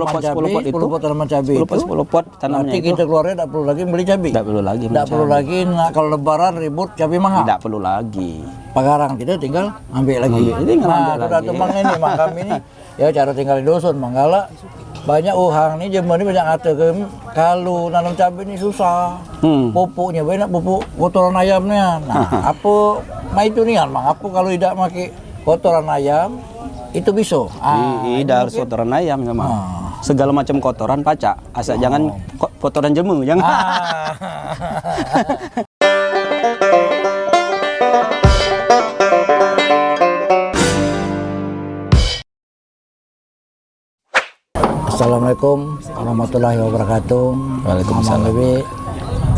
10 pot tanaman cabai itu 10 pot tanamannya nanti kita keluarnya tidak perlu lagi beli cabai. Tidak perlu lagi. Tidak perlu lagi. Nah, kalau lebaran ribut cabai mahal. Tidak perlu lagi. Pagarang kita tinggal ambil lagi. Nah, sudah temang ini mak kami ini ya cara tinggal di dusun Manggala banyak uhang nih zaman ini banyak ngata ke kalau nanam cabai ini susah. Pupuknya banyak pupuk kotoran ayamnya. Nah, apa itu nih mang apa kalau tidak pakai kotoran ayam itu bisa. Tidak harus kotoran ayam memang. Segala macam kotoran pacak, asal jangan kotoran jemu, jangan. Assalamualaikum warahmatullahi wabarakatuh. Waalaikumsalam. Bibi,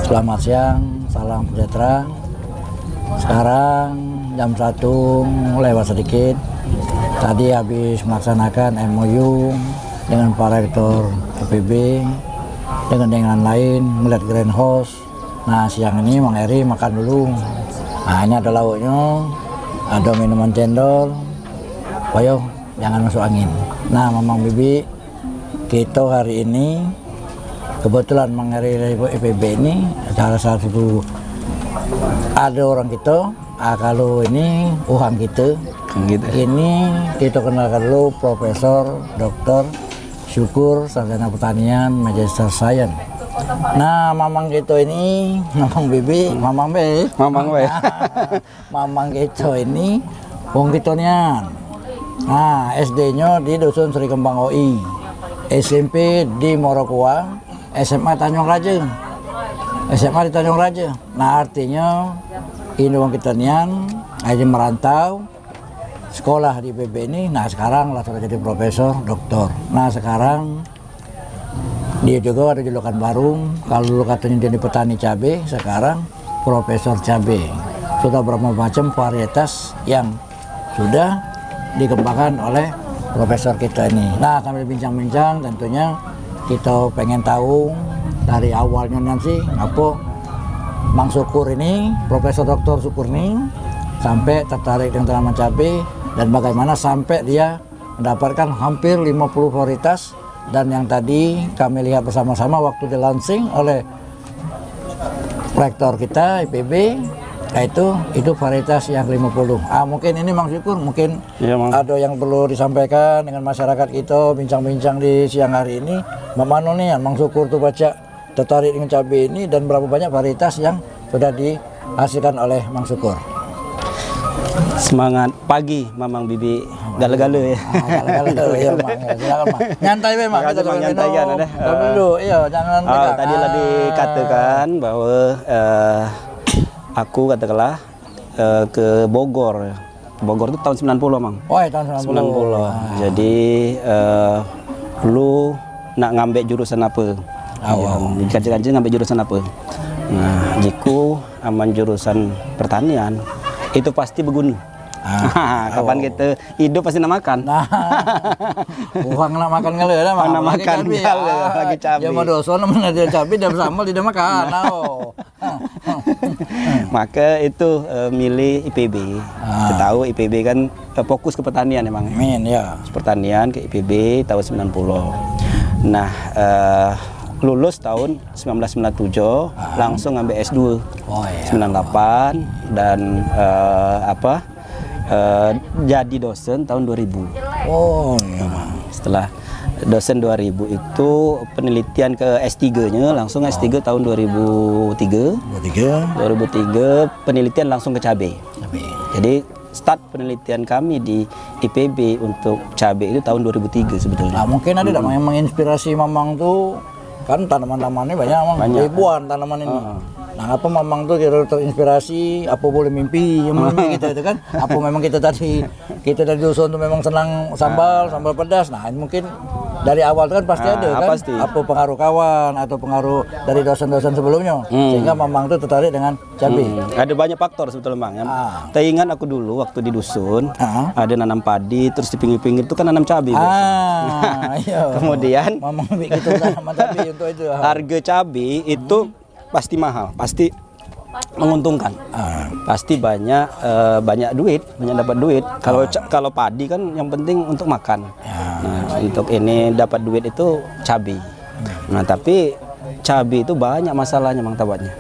selamat siang, salam sejahtera. Sekarang jam 1 lewat sedikit. Tadi habis melaksanakan MOU dengan para rektor IPB dengan lain melihat greenhouse. Nah siang ini Mang Eri makan dulu. Nah ini ada lauknya, ada minuman cendol. Ayo jangan masuk angin. Nah Mamang Bibi, kita hari ini kebetulan Mang Eri dari IPB ini salah satu ada orang kita. Kalau ini uhang kita. Gitu. Ini kita kenalkan dulu Profesor Dr. Syukur Sarjana Pertanian Magister Science. Nah, mamang kita ini, mamang Bibi, mamang B, Mamang we. mamang kita ini wong kita nian. Nah, SD-nya di Dusun Sri Kembang OI, SMP di Morokuang, SMA Tanjung Raja. SMA di Tanjung Raja. Nah, artinya ini wong kita nian aja merantau sekolah di IPB ini. Nah sekarang lah sudah jadi profesor, doktor. Nah sekarang dia juga ada julukan baru. Kalau dulu katanya jadi petani cabai, sekarang profesor cabai. Sudah berapa macam varietas yang sudah dikembangkan oleh profesor kita ini. Nah sambil bincang-bincang tentunya kita pengen tahu dari awalnya nanti apa Mang Syukur ini, Profesor Dr. Syukur ini sampai tertarik dengan tanaman cabai dan bagaimana sampai dia mendapatkan hampir 50 varietas. Dan yang tadi kami lihat bersama-sama waktu di launching oleh rektor kita IPB, itu varietas yang 50. Mungkin ini Mang Syukur mungkin ya, ada yang perlu disampaikan dengan masyarakat kita bincang-bincang di siang hari ini. Memano nih Mang Syukur tuh baca tertarik dengan cabai ini dan berapa banyak varietas yang sudah dihasilkan oleh Mang Syukur. Semangat pagi Mamang Bibi, gala-gala ya. Gala-gala ya, Mang. Silakan, Mang. Nyantai Mang. Kita nyantai kan ada. Dulu, iya, jangan tegang. Tadi lah dikatakan bahwa aku katakanlah ke Bogor. Bogor itu tahun 90, Mang. Oh, tahun 90. Jadi lu nak ngambil jurusan apa? Kajian ngambil jurusan apa? Nah, jiku aman jurusan pertanian itu pasti berguna. Kapan kita hidup pasti nak makan. Nah, bukan nak makan ngele ada mah. Nak makan lagi cabai. Ya mau dosa namanya dia cabai dan bersambal tidak makan. Maka itu milih IPB. Kita tahu IPB kan fokus ke pertanian emang. Amin ya. Pertanian ke IPB tahun 90. Nah, lulus tahun 1997 langsung ngambil S2 98 dan jadi dosen tahun 2000. Setelah dosen 2000 itu penelitian ke S3-nya langsung S3 tahun 2003 penelitian langsung ke cabai. Jadi start penelitian kami di IPB untuk cabai itu tahun 2003 sebetulnya. Mungkin ada yang menginspirasi Mamang tuh kan tanaman-tanamannya banyak, ribuan tanaman ini. Nah, apa Mamang tuh kira terinspirasi, apa boleh mimpi kita itu kan? Apa memang kita dari dusun tuh memang senang sambal pedas. Nah, mungkin dari awal kan pasti ada kan? Pasti. Apa pengaruh kawan atau pengaruh dari dosen-dosen sebelumnya sehingga Mamang tuh tertarik dengan cabai. Ada banyak faktor sebetulnya, Mang. Teringat aku dulu waktu di dusun ada nanam padi, terus di pinggir-pinggir itu kan nanam cabai. Iya. Kemudian Mamang bikin tanaman cabai untuk itu. Harga cabai itu pasti mahal, pasti menguntungkan. Pasti banyak duit, banyak dapat duit. Kalau padi kan yang penting untuk makan. Nah, untuk ini dapat duit itu cabai. Nah, tapi cabai itu banyak masalahnya Mang Tabatnya.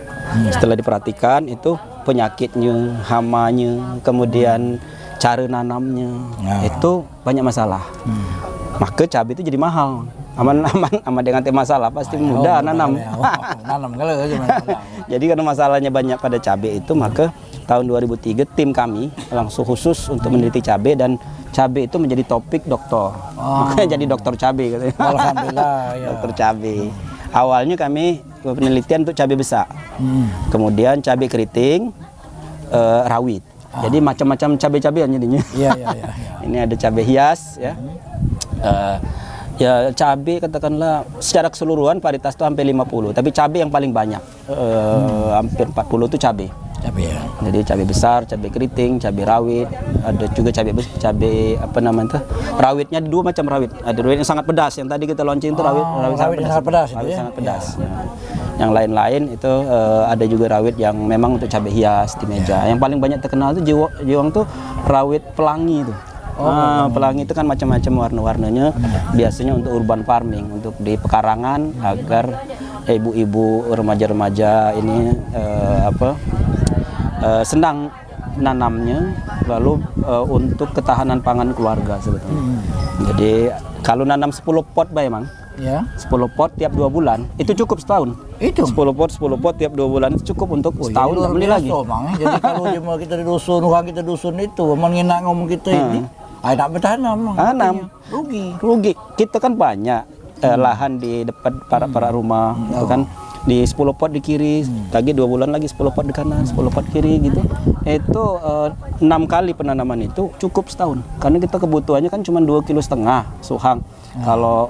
Setelah diperhatikan itu penyakitnya, hamanya, kemudian cara nanamnya, itu banyak masalah. Maka cabai itu jadi mahal. Aman dengan masalah pasti mudah nanam. Nanam kalau Jadi karena masalahnya banyak pada cabai itu, maka tahun 2003 tim kami langsung khusus untuk meneliti cabai, dan cabai itu menjadi topik doktor. Makanya jadi dokter cabai katanya. Alhamdulillah ya. Dokter cabai. Awalnya kami penelitian untuk cabai besar. Kemudian cabai keriting, rawit. Jadi macam-macam cabai-cabean jadinya. Iya. Ini ada cabai hias ya. Ya cabai katakanlah secara keseluruhan paritas itu hampir 50, tapi cabai yang paling banyak hampir 40 itu cabai. Cabai ya. Jadi cabai besar, cabai keriting, cabai rawit, ada juga cabai apa namanya itu? Rawitnya ada 2 macam rawit. Ada rawit yang sangat pedas, yang tadi kita launching itu rawit sangat pedas itu ya. Sangat pedas. Ya. Yang lain-lain itu ada juga rawit yang memang untuk cabai hias di meja. Yang paling banyak terkenal itu Jiwang tuh rawit pelangi itu. Pelangi itu kan macam-macam warna-warnanya, biasanya untuk urban farming, untuk di pekarangan agar ibu-ibu remaja-remaja ini senang nanamnya, lalu untuk ketahanan pangan keluarga sebetulnya. Jadi kalau nanam 10 pot Mang, Ya. 10 pot tiap 2 bulan itu cukup setahun. Itu 10 pot tiap 2 bulan itu cukup untuk setahun, luar beli biasa, lagi. Mang. Jadi kalau kita di dusun, orang kita dusun itu, menghina ngomong kita ini, tak bertanam, Mang. Tanam. Rugi. Kita kan banyak lahan di depan para rumah, itu kan di 10 pot di kiri, lagi 2 bulan lagi 10 pot di kanan, 10 pot kiri gitu. Itu 6 kali penanaman itu cukup setahun. Karena kita kebutuhannya kan cuma 2,5 kilo suhang. Kalau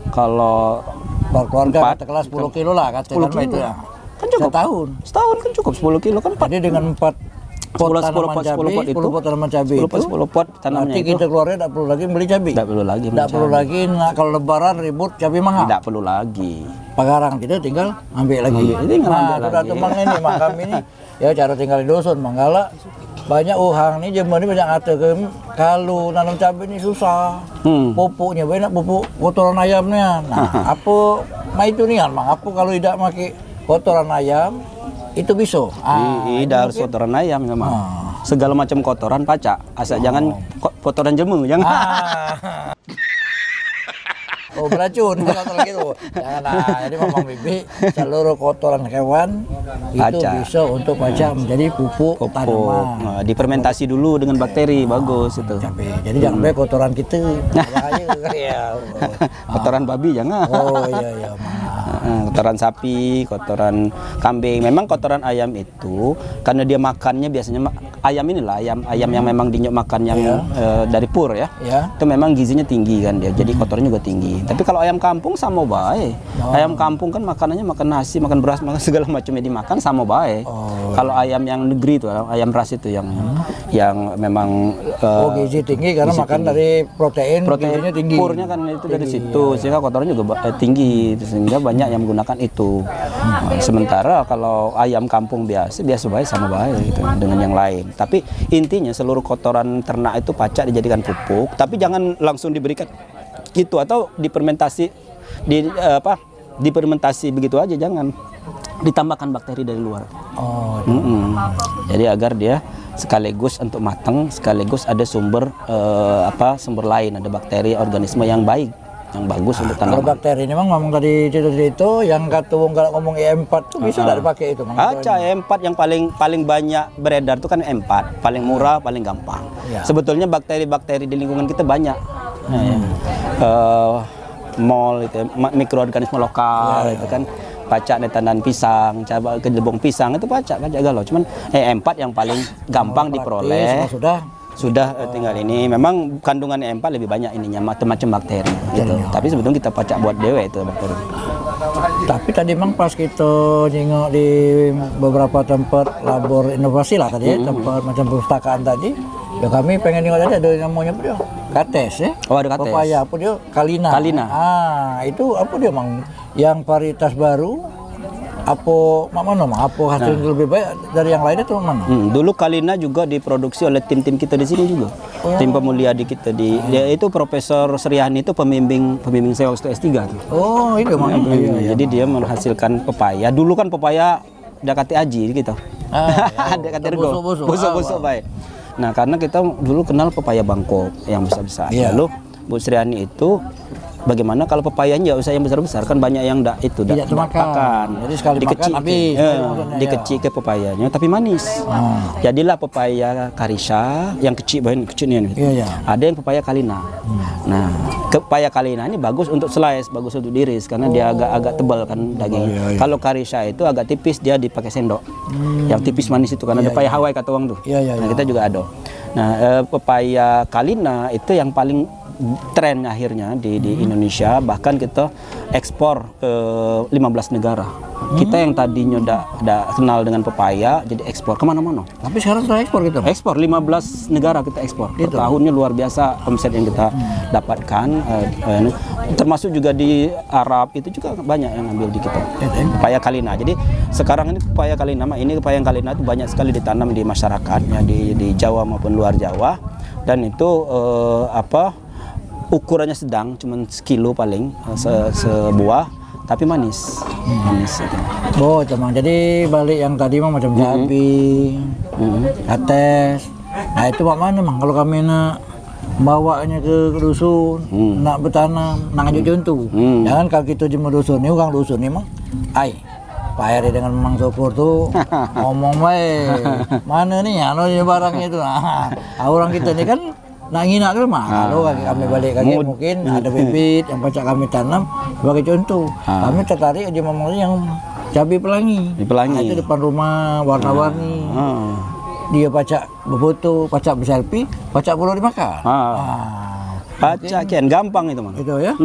keluarga katakanlah 10 kilo lah katakanlah 10 kilo. itu ya. Kan cukup. Setahun Kan cukup 10 kilo kan. Jadi dengan 4 pot 10 tanaman pot, 10 cabai, pot itu, 10 pot tanaman cabai 10 pot, itu, 10 pot tanamnya berarti itu kita keluarnya tidak perlu lagi beli cabai. tidak perlu lagi Tidak perlu lagi kalau lebaran ribut cabai mahal. tidak perlu lagi. Pagarang kita tinggal ambil lagi. Tinggal ambil Sudah lagi. Mang ini, Mang kami ini ya cara tinggal di dusun, Manggala banyak uhang nih zaman ini banyak kata kalau nanam cabai ini susah. Pupuknya banyak, pupuk kotoran ayamnya. Nah, apa itu nih Mang? Apa kalau tidak pakai kotoran ayam itu bisa. Tidak harus kotoran ayam memang. Segala macam kotoran pacak, asal jangan kotoran jemu, jangan. Oh beracun kotoran gitu. Jangan. Jadi Mamang Bibi seluruh kotoran hewan itu bisa untuk pacak menjadi pupuk tanaman. Nah, difermentasi dulu dengan bakteri, bagus itu. Cabai. Jadi jangan pakai kotoran kita. Bahaya. Ya. Kotoran babi jangan. Oh iya. Kotoran sapi, kotoran kambing. Memang kotoran ayam itu karena dia makannya biasanya ayam inilah ayam yang memang dinyok makan yang dari pur ya. Itu memang gizinya tinggi kan dia. Jadi kotornya juga tinggi. Tapi kalau ayam kampung sama baik. Ayam kampung kan makanannya makan nasi, makan beras, makan segala macamnya dimakan sama baik. Kalau ayam yang negeri itu, ayam ras itu yang memang gizi tinggi karena makan tinggi. Dari protein gizinya tinggi. Purnya kan itu dari situ sehingga kotornya juga tinggi sehingga banyak yang menggunakan itu. Sementara kalau ayam kampung biasa baik sama baik gitu dengan yang lain. Tapi intinya seluruh kotoran ternak itu pacak dijadikan pupuk, tapi jangan langsung diberikan gitu atau difermentasi difermentasi begitu aja, jangan ditambahkan bakteri dari luar. Jadi agar dia sekaligus untuk matang, sekaligus ada sumber lain, ada bakteri organisme yang baik, yang bagus untuk tanaman. Kalau bakteri ini Mang ngomong tadi itu yang kata kalau ngomong E4 tuh bisa tidak dipakai itu Mang? E4 yang paling banyak beredar itu kan E4, paling murah, paling gampang. Sebetulnya bakteri-bakteri di lingkungan kita banyak. Mol itu mikroorganisme lokal itu kan pacak di tanaman pisang, coba ke lebong pisang itu pacak galau. Cuman E4 yang paling gampang diperoleh. Sudah tinggal ini. Memang kandungan E4 lebih banyak ininya macam-macam bakteri gitu. Tapi sebetulnya kita pacak buat dewe itu bakteri. Tapi tadi Mang pas kita nengok di beberapa tempat labor inovasi lah tadi tempat macam perpustakaan tadi, ya kami pengen nengok tadi ada namanya apa dia? Kates ya. Oh ada kates. Papaya apa dia? Kalina. Kalina. Itu apa dia Mang? Yang varietas baru apa mana mang? Apa hasil lebih baik dari yang lain itu mana? Dulu Kalina juga diproduksi oleh tim-tim kita di sini juga. Tim pemulia di kita dia itu Profesor Sriani itu pembimbing saya waktu S3 tuh. Oh, itu mang. Jadi dia menghasilkan pepaya. Dulu kan pepaya Dakati Aji gitu. Dakati Rego. Busuk-busuk baik. Nah, karena kita dulu kenal pepaya Bangkok yang besar-besar. Lalu Bu Sriani itu bagaimana kalau pepayanya usah yang besar-besar, kan banyak yang tidak makan. Jadi sekali makan habis. Dikecil ke pepayanya tapi manis. Jadilah pepaya Karisa yang kecil nih. Ada yang pepaya Kalina. Nah, pepaya Kalina ini bagus untuk slice, bagus untuk diiris karena dia agak tebal kan dagingnya. Kalau Karisa itu agak tipis, dia dipakai sendok. Yang tipis manis itu karena ada pepaya Hawaii kata orang tuh. Nah, kita juga ada. Nah, pepaya Kalina itu yang paling tren akhirnya di Indonesia, bahkan kita ekspor ke 15 negara. Kita yang tadinya udah kenal dengan pepaya jadi ekspor kemana-mana. Tapi sekarang sudah ekspor gitu? Ekspor 15 negara kita ekspor. Per tahunnya luar biasa omset yang kita dapatkan. Termasuk juga di Arab itu juga banyak yang ambil di kita. Pepaya Kalina. Jadi sekarang ini pepaya Kalina, pepaya Kalina itu banyak sekali ditanam di masyarakat ya, di Jawa maupun luar Jawa. Dan itu ukurannya sedang, cuman sekilo paling sebuah, tapi manis. Manis itu. Oh, teman. Jadi balik yang tadi mah macam cabai, ates. Nah, itu mak mana mang? Kalau kami nak bawanya ke dusun, nak bertanam, nak ngajak contoh. Jangan kalau kita cuma dusun ni, orang dusun ni mah, Pak Heri dengan Mang Syukur tuh ngomong baik, mana nih ya, barang itu. Nah, orang kita ni kan nak ngina dulu mah. Kalau kami balik kaki mungkin ada bibit yang pacak kami tanam sebagai contoh. Kami tertarik aja memang yang cabai pelangi. Nah, itu depan rumah warna-warni. Dia pacak berfoto, pacak berselfie, pacak pula dimakan. Pacak kian gampang itu mana? Itu ya.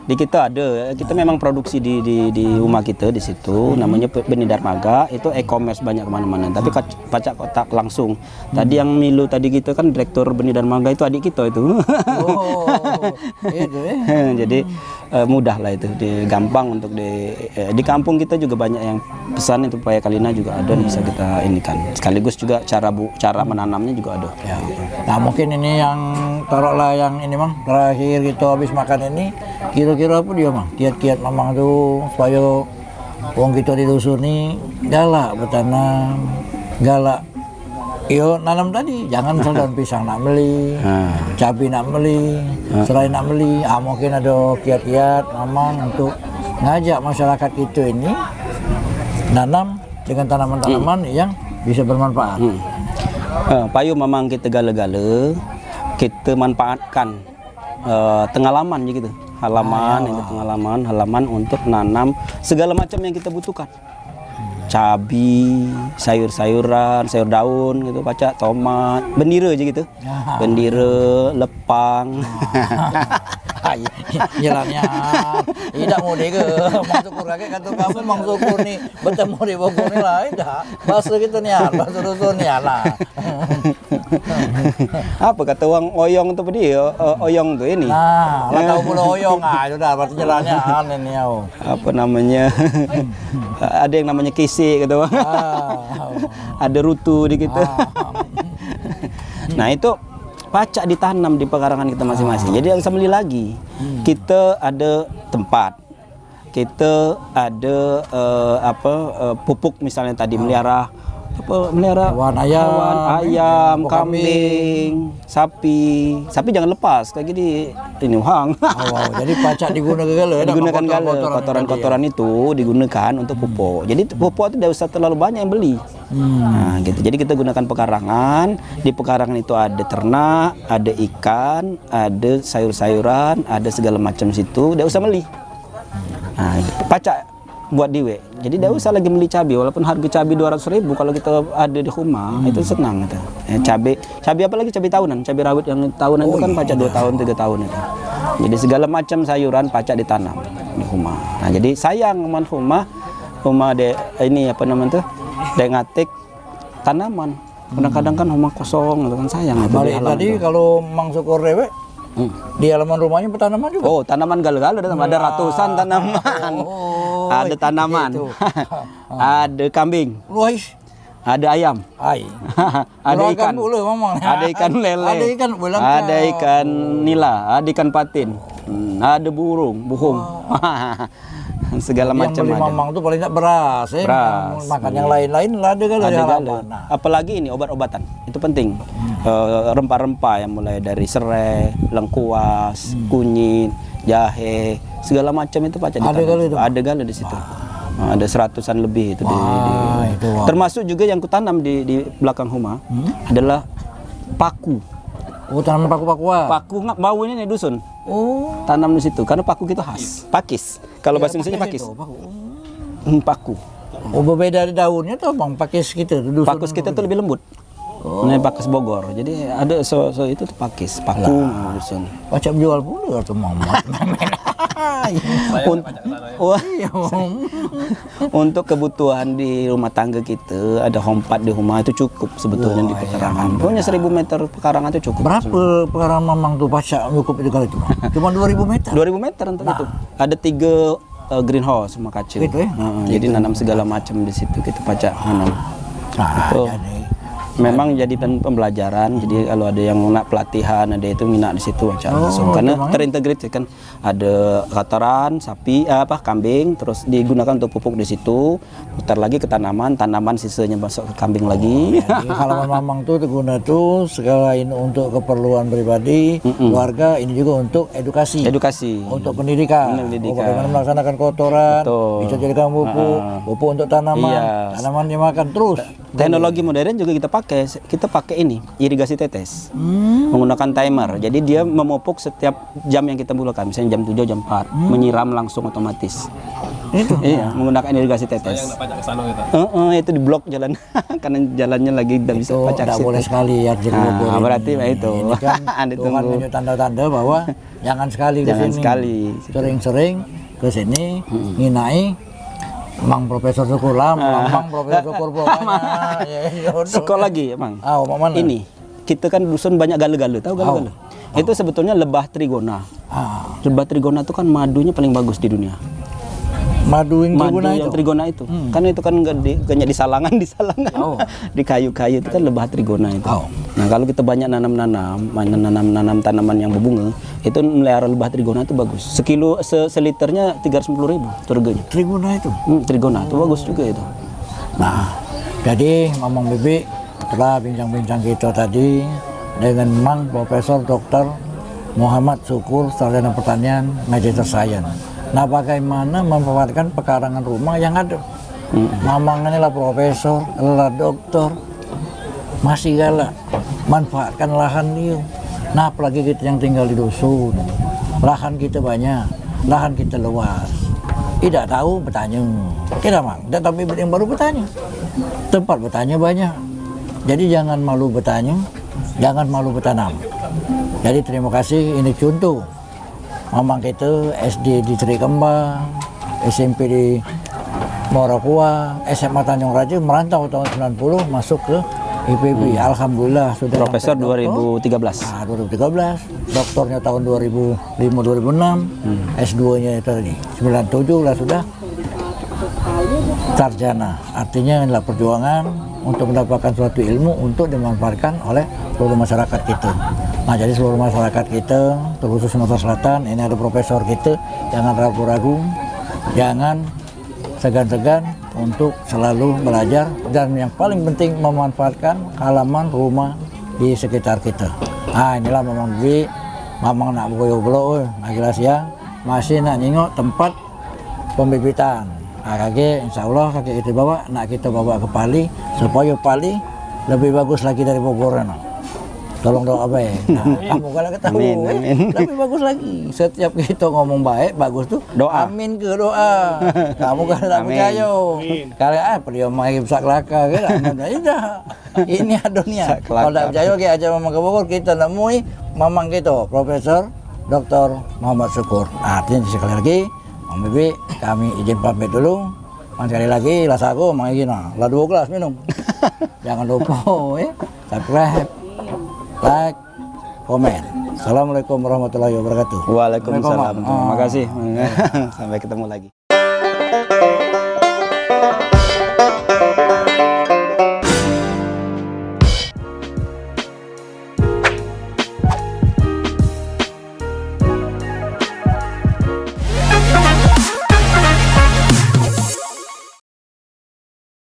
Di kita ada, kita memang produksi di rumah kita di situ, namanya Benih Darmaga, itu e-commerce banyak kemana-mana. Tapi pacak kotak langsung. Tadi yang Milu tadi kita kan direktur Benih Darmaga itu adik kita itu. Oh, itu Jadi mudah lah itu, gampang untuk di kampung kita juga banyak yang pesan itu pepaya Kalina juga ada, bisa kita ini kan. Sekaligus juga cara menanamnya juga ada. Ya. Nah, mungkin ini yang taruhlah yang ini mang terakhir kita habis makan ini. Kira-kira apa dia mang? Kiat-kiat mamang tuh supaya wong kita di dusun ini galak bertanam, galak. Yo nanam tadi, jangan daun pisang nak beli, cabai nak beli, serai nak beli. Mungkin ada kiat-kiat mamang untuk ngajak masyarakat kita ini nanam dengan tanaman-tanaman yang bisa bermanfaat. Payu mamang kita gale-gale, kita manfaatkan tengalaman gitu. Halaman untuk nanam segala macam yang kita butuhkan. Cabai, sayur-sayuran, sayur daun gitu, pacak, tomat, bendera aja gitu. Bendera, lepang. Jalannya tidak mau deh ke Mang Syukur kakek kata kamu Mang Syukur nih bertemu di Bogor nih lah, tidak bahasa gitu nih, bahasa dusun nih lah. Apa kata orang oyong tuh dia, oyong tuh ini. Nah, lah tahu pula oyong, sudah berarti jalannya aneh nih. Apa namanya? Ada yang namanya kisi gitu. Ada rutu di kita. Nah, itu pacak ditanam di pekarangan kita masing-masing. Jadi yang beli lagi. Kita ada tempat. Kita ada pupuk misalnya tadi melihara hewan ayam, kambing, sapi jangan lepas kayak gini ini hang. Jadi pacak digunakan kotoran itu digunakan untuk pupuk. Jadi pupuk itu tidak usah terlalu banyak yang beli. Nah, gitu. Jadi kita gunakan pekarangan. Di pekarangan itu ada ternak, ada ikan, ada sayur-sayuran, ada segala macam situ. Tidak usah beli. Nah, pacak buat diwe. Jadi tidak usah lagi beli cabai, walaupun harga cabai 200.000 kalau kita ada di rumah itu senang gitu. Cabai apalagi cabai tahunan, cabai rawit yang tahunan itu kan pacak 2 tahun 3 tahun itu. Jadi segala macam sayuran pacak ditanam di rumah. Nah, jadi sayang rumah ini apa namanya tuh, ngatik tanaman. Kadang-kadang kan rumah kosong gitu kan sayang. Balik tadi kalau Mang Syukur dewe Di halaman rumahnya bertanaman juga. Oh, tanaman galau-galau ada ratusan tanaman. Ada tanaman. gitu. Ada kambing, Wah, ada ayam. ai. Ada ikan. Ada Ada ikan lele. Ada ikan belang. Ada ikan nila, ada ikan patin. Ada burung. Segala Yang macam beli ada. mamang tuh paling tidak beras, ya. Beras, Makan yang lain-lain lah ada kali di Ada halaman. galau. Apalagi ini obat-obatan. Itu penting. Rempah-rempah yang mulai dari serai, lengkuas, kunyit, jahe, segala macam itu Pak. Ada galau itu? Ada galau di situ. Ada 100-an lebih itu itu, wah. termasuk juga yang kutanam di belakang rumah adalah paku. Oh, tanaman paku-pakuan. Paku nggak bau ini nih dusun. Oh. Tanam di situ karena paku kita khas. Pakis. Kalau bahasa Indonesia pakis. Itu, paku. Paku. Oh, berbeda dari daunnya tuh bang, pakis gitu. Pakis kita tuh lebih lembut. Ini pakis Bogor. Jadi ada itu tuh pakis, paku dusun. Pacak jual pula tuh mama. Wah, untuk kebutuhan di rumah tangga kita ada hompat di rumah itu cukup sebetulnya di pekarangan. Punya 1000 meter pekarangan itu cukup. Berapa pekarangan mamang tuh pacak cukup itu kali cuma? Cuma 2000 meter. 2000 meter untuk itu. Ada 3 greenhouse rumah kaca. Gitu ya? Jadi nanam segala macam di situ kita pacak nanam. Nah, Itu. jadi Memang jadi pembelajaran. Jadi kalau ada yang nak pelatihan, ada itu minat di situ aja langsung. Karena terintegrasi kan ada kotoran sapi, kambing, terus digunakan untuk pupuk di situ. Putar lagi ke tanaman sisanya masuk ke kambing lagi. jadi halaman mamang tuh diguna tuh selain untuk keperluan pribadi, keluarga, ini juga untuk edukasi. Edukasi. Untuk pendidikan. Pendidikan. Oh, bagaimana melaksanakan kotoran, Betul. bisa jadikan pupuk untuk tanaman, Iya. tanaman dimakan terus. Teknologi modern juga kita pakai ini irigasi tetes menggunakan timer. Jadi dia memupuk setiap jam yang kita butuhkan, misalnya jam 7 jam 4 menyiram langsung otomatis. Itu. Iya, menggunakan irigasi tetes. Itu di blok jalan karena jalannya lagi tidak bisa Itu pacak tidak situ. boleh sekali ya diukur ini. Berarti itu. Ini kan Ada Tuhan tunggu. punya tanda-tanda bahwa jangan sekali ke Jangan sini. sekali. Sering-sering ke sini nginai Mang Profesor Syukur lah, Mang Profesor Syukur pokoknya. Sekolah lagi, Bang. Mau mana? Ini kita kan dusun banyak gale-gale, tahu gale-gale? Itu sebetulnya lebah trigona. Lebah trigona itu kan madunya paling bagus di dunia. Madu yang Madu trigona yang itu. trigona itu. Kan itu kan nggak di salangan, di kayu-kayu itu kan lebah trigona itu. Nah, kalau kita banyak nanam tanaman yang berbunga, itu melihara lebah trigona itu bagus. Seliternya 310.000 harganya. Trigona itu. Trigona itu bagus juga itu. Nah, jadi Mamang Bibi telah bincang-bincang kita tadi dengan Mang Profesor Dr. Muhammad Syukur, Sarjana Pertanian, Magister Science. Nah, bagaimana memanfaatkan pekarangan rumah yang ada? Mamang ini lah profesor, lah dokter, masih galak manfaatkan lahan dia. Nah, apalagi kita yang tinggal di dusun, lahan kita banyak, lahan kita luas. Tidak tahu bertanya, tidak Mang, tapi yang baru bertanya. Tempat bertanya banyak. Jadi jangan malu bertanya, jangan malu bertanam. Jadi terima kasih, ini contoh. Mamang kita SD di Sri Kembang, SMP di Morakua, SMA Tanjung Raja, merantau tahun 90 masuk ke IPB. Alhamdulillah sudah Profesor 2013. 2013, doktornya tahun 2005-2006, S2-nya itu tadi 97 lah sudah sarjana. Artinya inilah perjuangan untuk mendapatkan suatu ilmu untuk dimanfaatkan oleh seluruh masyarakat kita. Nah, jadi seluruh masyarakat kita, terkhusus Sumatera Selatan, ini ada profesor kita, jangan ragu-ragu, jangan segan-segan untuk selalu belajar, dan yang paling penting memanfaatkan halaman rumah di sekitar kita. Nah, inilah Mamang Bibi, Mamang nak boyo-boyo, lagi siang, masih nak nyingok tempat pembibitan. Nah, kakek, insya Allah kakek kita bawa, nak kita bawa ke Pali, supaya Pali lebih bagus lagi dari Bogor. Tolong doa baik. Nah, kamu kalau ketahui, Amin. lebih bagus lagi. Setiap kita ngomong baik, bagus tuh, Doa. amin ke doa. Kamu kan tidak Amin. percaya. Kalau dia main sak laka, ini adunia. Sak Kalau tidak laka. percaya, kita aja Mamang ke Bogor, kita nemui Mamang kita, Profesor Dr. Muhammad Syukur. Artinya sekali lagi, Mamang Bibi, kami izin pamit dulu. Sekali lagi, lasaku, Mang Gini, lah 2 gelas minum. Jangan lupa, ya, subscribe, like, komen. Assalamualaikum warahmatullahi wabarakatuh. Waalaikumsalam. Waalaikumsalam. Terima kasih. Sampai ketemu lagi.